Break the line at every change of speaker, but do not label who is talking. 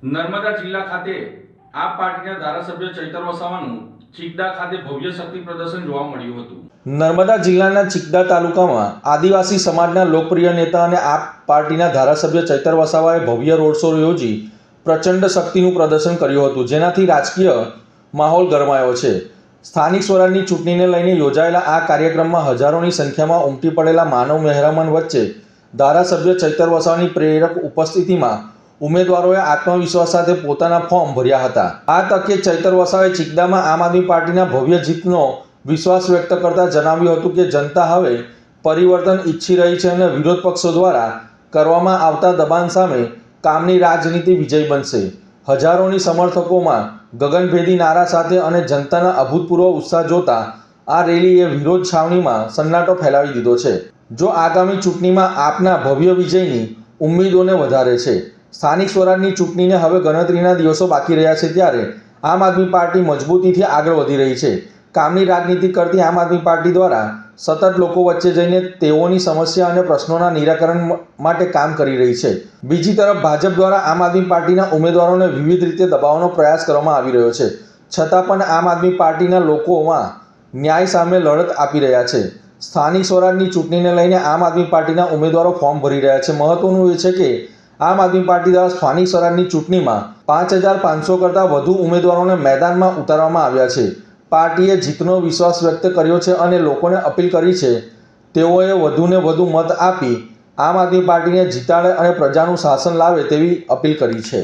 નર્મદા જિલ્લા ખાતે આપ પાર્ટીના ધારાસભ્ય ચૈતર વસાવાનું ચિકદા ખાતે ભવ્ય શક્તિ પ્રદર્શન જોવા મળ્યું હતું। નર્મદા જિલ્લાના ચિકદા તાલુકામાં આદિવાસી સમાજના લોકપ્રિય નેતા અને આપ પાર્ટીના ધારાસભ્ય ચૈતર વસાવાએ ભવ્ય રોડ શો યોજી પ્રચંડ શક્તિનું પ્રદર્શન કર્યું હતું, જેનાથી રાજકીય માહોલ ગરમાયો છે। સ્થાનિક સ્વરાજની ચૂંટણીને લઈને યોજાયેલા આ કાર્યક્રમમાં હજારોની સંખ્યામાં ઉમટી પડેલા માનવ મહેરામણ વચ્ચે ધારાસભ્ય ચૈતર વસાવાની પ્રેરક ઉપસ્થિતિમાં ઉમેદવારોએ આત્મવિશ્વાસ સાથે પોતાના ફોર્મ ભર્યા હતા। આ તકે ચૈતર વસાવાએ ચિકદામાં આમ આદમી પાર્ટીના ભવ્ય જીતનો વિશ્વાસ વ્યક્ત કરતા જણાવ્યું હતું કે જનતા હવે પરિવર્તન ઈચ્છી રહી છે અને વિરોધ પક્ષો દ્વારા કરવામાં આવતા દબાણ સામે કામની રાજનીતિ વિજય બનશે। હજારોની સમર્થકોમાં ગગનભેદી નારા સાથે અને જનતાના અભૂતપૂર્વ ઉત્સાહ જોતા આ રેલીએ વિરોધ છાવણીમાં સન્નાટો ફેલાવી દીધો છે, જો આગામી ચૂંટણીમાં આપના ભવ્ય વિજયની ઉમ્મીદોને વધારે છે। સ્થાનિક સ્વરાજની ચૂંટણીને હવે ગણતરીના દિવસો બાકી રહ્યા છે, ત્યારે આમ આદમી પાર્ટી મજબૂતીથી આગળ વધી રહી છે। કામની રાજનીતિ કરતી આમ આદમી પાર્ટી દ્વારા સતત લોકો વચ્ચે જઈને તેઓની સમસ્યા અને પ્રશ્નોના નિરાકરણ માટે કામ કરી રહી છે। બીજી તરફ ભાજપ દ્વારા આમ આદમી પાર્ટીના ઉમેદવારોને વિવિધ રીતે દબાવવાનો પ્રયાસ કરવામાં આવી રહ્યો છે, છતાં પણ આમ આદમી પાર્ટીના લોકોમાં ન્યાય સામે લડત આપી રહ્યા છે। સ્થાનિક સ્વરાજની ચૂંટણીને લઈને આમ આદમી પાર્ટીના ઉમેદવારો ફોર્મ ભરી રહ્યા છે। મહત્વનું એ છે કે આમ આદમી પાર્ટી દ્વારા સ્થાનિક સ્વરાજની ચૂંટણીમાં 5500 કરતાં વધુ ઉમેદવારોને મેદાનમાં ઉતારવામાં આવ્યા છે। પાર્ટીએ જીતનો વિશ્વાસ વ્યક્ત કર્યો છે અને લોકોને અપીલ કરી છે તેઓએ વધુને વધુ મત આપી આમ આદમી પાર્ટીને જીતાડે અને પ્રજાનું શાસન લાવે તેવી અપીલ કરી છે।